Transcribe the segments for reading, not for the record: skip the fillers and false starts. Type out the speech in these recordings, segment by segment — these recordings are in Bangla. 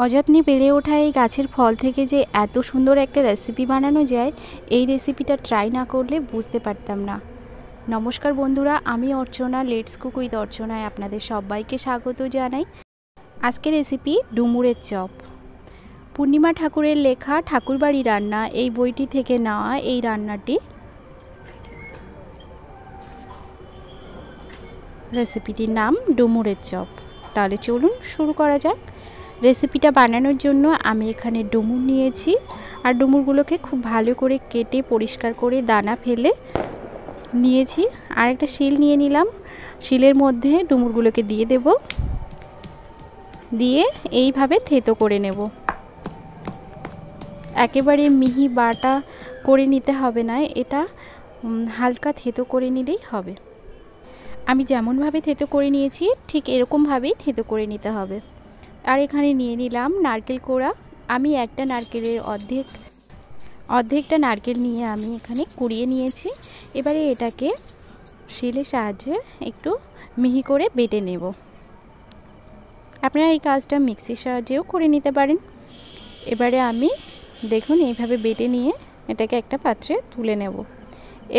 অযত্নে বেড়ে ওঠা এই গাছের ফল থেকে যে এত সুন্দর একটা রেসিপি বানানো যায়, এই রেসিপিটা ট্রাই না করলে বুঝতে পারতাম না। নমস্কার বন্ধুরা, আমি অর্চনা, লেটস কুক উইথ অর্চনায় আপনাদের সবাইকে স্বাগত জানাই। আজকের রেসিপি ডুমুরের চপ। পূর্ণিমা ঠাকুরের লেখা ঠাকুরবাড়ি রান্না এই বইটি থেকে নেওয়া এই রান্নাটি। রেসিপিটির নাম ডুমুরের চপ। তাহলে চলুন শুরু করা যাক। রেসিপিটা বানানোর জন্য আমি এখানে ডুমুর নিয়েছি, আর ডুমুরগুলোকে খুব ভালো করে কেটে পরিষ্কার করে দানা ফেলে নিয়েছি। আর একটা শিল নিয়ে নিলাম, শিলের মধ্যে ডুমুরগুলোকে দিয়ে দেব, দিয়ে এইভাবে থেতো করে নেব। একেবারে মিহি বাটা করে নিতে হবে না, এটা হালকা থেতো করে নিলেই হবে। আমি যেমনভাবে থেতো করে নিয়েছি ঠিক এরকমভাবেই থেতো করে নিতে হবে। আর এখানে নিয়ে নিলাম নারকেল কোড়া। আমি একটা নারকেলের অর্ধেকটা নারকেল নিয়ে আমি এখানে কুড়িয়ে নিয়েছি। এবারে এটাকে শিলের সাহায্যে একটু মিহি করে বেটে নেব। আপনারা এই কাজটা মিক্সির সাহায্যেও করে নিতে পারেন। এবারে আমি দেখুন এইভাবে বেটে নিয়ে এটাকে একটা পাত্রে তুলে নেব।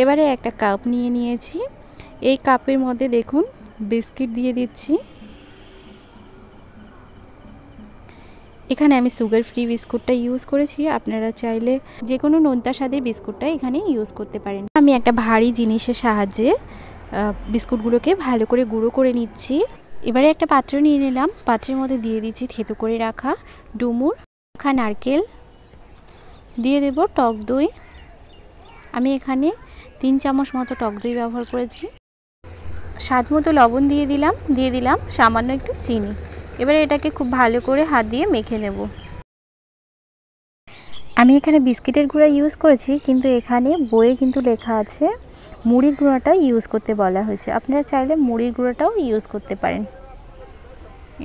এবারে একটা কাপ নিয়ে নিয়েছি, এই কাপের মধ্যে দেখুন বিস্কিট দিয়ে দিচ্ছি। এখানে আমি সুগার ফ্রি বিস্কুটটা ইউজ করেছি, আপনারা চাইলে যে কোনো নোনতা স্বাদের বিস্কুটটা এখানে ইউজ করতে পারেন। আমি একটা ভারী জিনিসের সাহায্যে বিস্কুটগুলোকে ভালো করে গুঁড়ো করে নিচ্ছি। এবারে একটা পাত্র নিয়ে নিলাম, পাত্রের মধ্যে দিয়ে দিচ্ছি থেতো করে রাখা ডুমুর, রাখা নারকেল, দিয়ে দেব টক দই। আমি এখানে 3 চামচ মতো টক দই ব্যবহার করেছি। স্বাদ মতো লবণ দিয়ে দিলাম সামান্য একটু চিনি। এবারে এটাকে খুব ভালো করে হাত দিয়ে মেখে নেব। আমি এখানে বিস্কিটের গুঁড়া ইউজ করেছি, কিন্তু এখানে বইয়ে কিন্তু লেখা আছে মুড়ির গুঁড়াটা ইউজ করতে বলা হয়েছে। আপনারা চাইলে মুড়ির গুঁড়াটাও ইউজ করতে পারেন।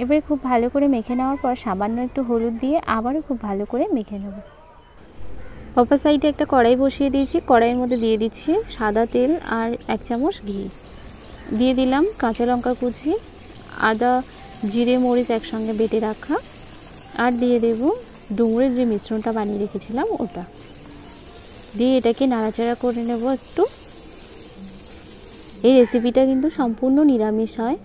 এবারে খুব ভালো করে মেখে নেওয়ার পর সামান্য একটু হলুদ দিয়ে আবারও খুব ভালো করে মেখে নেব। অপর সাইডে একটা কড়াই বসিয়ে দিয়েছি, কড়াইয়ের মধ্যে দিয়ে দিচ্ছি সাদা তেল আর 1 চামচ ঘি। দিয়ে দিলাম কাঁচা লঙ্কা কুচি, আদা জিরে মরিচ একসঙ্গে বেটে রাখা, আর দিয়ে দেব ডুমুরের যে মিশ্রণটা বানিয়ে রেখেছিলাম ওটা দিয়ে এটাকে নাড়াচাড়া করে নেব একটু। এই রেসিপিটা কিন্তু সম্পূর্ণ নিরামিষ হয়।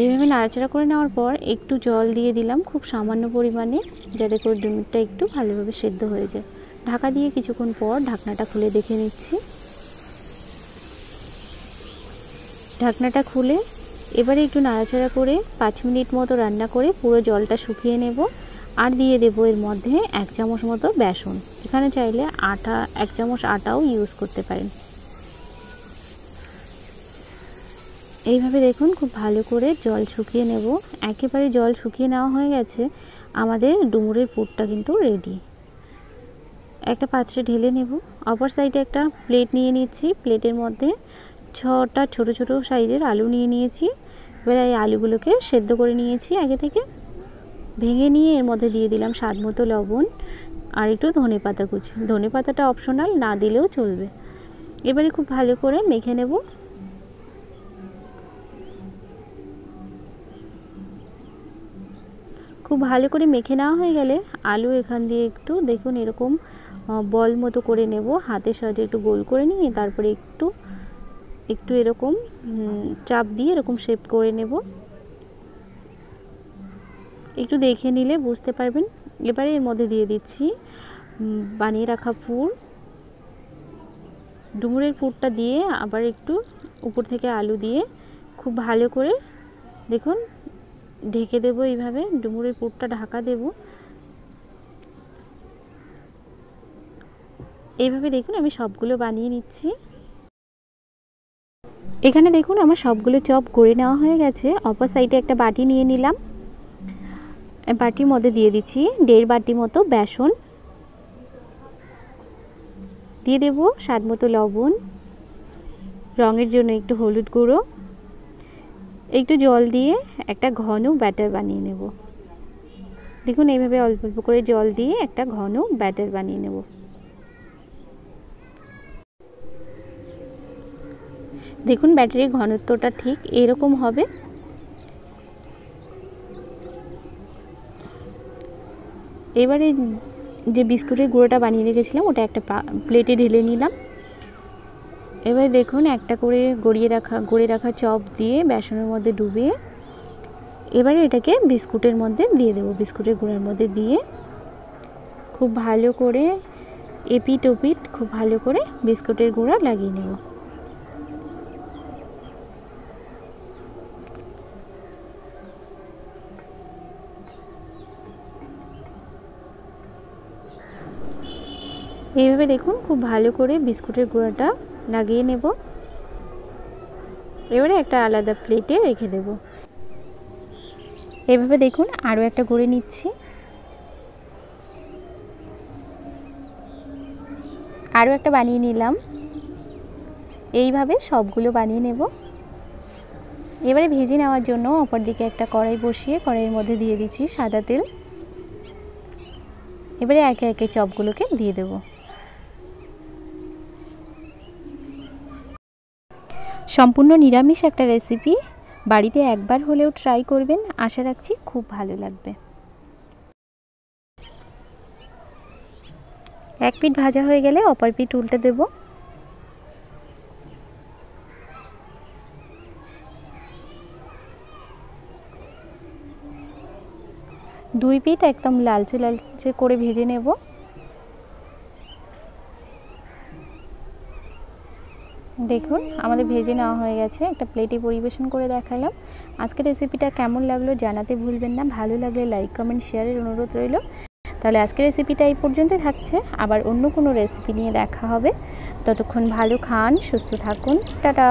এইভাবে নাড়াচাড়া করে নেওয়ার পর একটু জল দিয়ে দিলাম খুব সামান্য পরিমাণে, যাতে করে ডুমুরটা একটু ভালোভাবে সেদ্ধ হয়ে যায়। ঢাকা দিয়ে কিছুক্ষণ পর ঢাকনাটা খুলে দেখে নিচ্ছি। ঢাকনাটা খুলে এবারে একটু নাড়াচাড়া করে 5 মিনিট মতো রান্না করে পুরো জলটা শুকিয়ে নেব। আর দিয়ে দেব এর মধ্যে 1 চামচ মতো বেসন। এখানে চাইলে 1 চামচ আটাও ইউজ করতে পারেন। এইভাবে দেখুন খুব ভালো করে জল শুকিয়ে নেব। একেবারে জল শুকিয়ে নেওয়া হয়ে গেছে, আমাদের ডুমুরের পুরটা কিন্তু রেডি। একটা পাত্রে ঢেলে নেব। অপর সাইডে একটা প্লেট নিয়ে নিচ্ছি, প্লেটের মধ্যে 6টা ছোট ছোট সাইজের আলু নিয়ে নিয়েছি। এবার এই আলুগুলোকে সেদ্ধ করে নিয়েছি আগে থেকে, ভেঙে নিয়ে এর মধ্যে দিয়ে দিলাম স্বাদ মতো লবণ আর একটু ধনেপাতা কুচি। ধনেপাতাটা অপশনাল, না দিলেও চলবে। এবারে খুব ভালো করে মেখে নেব। খুব ভালো করে মেখে নেওয়া হয়ে গেলে আলু এখান দিয়ে একটু দেখুন এরকম বল মতো করে নেব, হাতের সাহায্যে একটু গোল করে নিয়ে তারপরে একটু এরকম চাপ দিয়ে এরকম শেপ করে নেব। একটু দেখে নিলে বুঝতে পারবেন। এবারে এর মধ্যে দিয়ে দিচ্ছি বানিয়ে রাখা পুর। ডুমুরের পুরটা দিয়ে আবার একটু উপর থেকে আলু দিয়ে খুব ভালো করে দেখুন ঢেকে দেব। এইভাবে ডুমুরের পুরটা ঢাকা দেব। এইভাবে দেখুন আমি সবগুলো বানিয়ে নিচ্ছি। এখানে দেখুন আমার সবগুলো চপ করে নেওয়া হয়ে গেছে। অপর সাইডে একটা বাটি নিয়ে নিলাম, বাটির মধ্যে দিয়ে দিচ্ছি 1.5 বাটি মতো বেসন, দিয়ে দেব স্বাদ মতো লবণ, রঙের জন্য একটু হলুদ গুঁড়ো, একটু জল দিয়ে একটা ঘন ব্যাটার বানিয়ে নেব। দেখুন এইভাবে অল্প অল্প করে জল দিয়ে একটা ঘন ব্যাটার বানিয়ে নেব। দেখুন ব্যাটারির ঘনত্বটা ঠিক এরকম হবে। এবারে যে বিস্কুটের গুঁড়োটা বানিয়ে রেখেছিলাম ওটা একটা প্লেটে ঢেলে নিলাম। এবারে দেখুন একটা করে গড়িয়ে রাখা চপ দিয়ে বেসনের মধ্যে ডুবিয়ে এবারে এটাকে বিস্কুটের মধ্যে দিয়ে দেবো। বিস্কুটের গুঁড়োর মধ্যে দিয়ে খুব ভালো করে এপিট ওপিট খুব ভালো করে বিস্কুটের গুঁড়া লাগিয়ে নেব। এইভাবে দেখুন খুব ভালো করে বিস্কুটের গুঁড়াটা লাগিয়ে নেব। এবারে একটা আলাদা প্লেটে রেখে দেব। এইভাবে দেখুন আরও একটা করে নিচ্ছি। আরও একটা বানিয়ে নিলাম। এইভাবে সবগুলো বানিয়ে নেব। এবারে ভেজে নেওয়ার জন্য অপর দিকে একটা কড়াই বসিয়ে কড়াইয়ের মধ্যে দিয়ে দিচ্ছি সাদা তেল। এবারে একে একে চপগুলোকে দিয়ে দেব। সম্পূর্ণ নিরামিষ একটা রেসিপি, বাড়িতে একবার হলেও ট্রাই করবেন, আশা রাখছি খুব ভালো লাগবে। এক পিঠ ভাজা হয়ে গেলে অপর পিঠ উল্টে দেব। দুই পিঠ একদম লালচে লালচে করে ভেজে নেব। দেখুন আমাদের ভেজে নেওয়া হয়ে গেছে, একটা প্লেটে পরিবেশন করে দেখালাম। আজকের রেসিপিটা কেমন লাগলো জানাতে ভুলবেন না। ভালো লাগলে লাইক কমেন্ট শেয়ারের অনুরোধ রইল। তাহলে আজকের রেসিপিটা এই পর্যন্তই থাকছে, আবার অন্য কোনো রেসিপি নিয়ে দেখা হবে। ততক্ষণ ভালো খান, সুস্থ থাকুন, টাটা।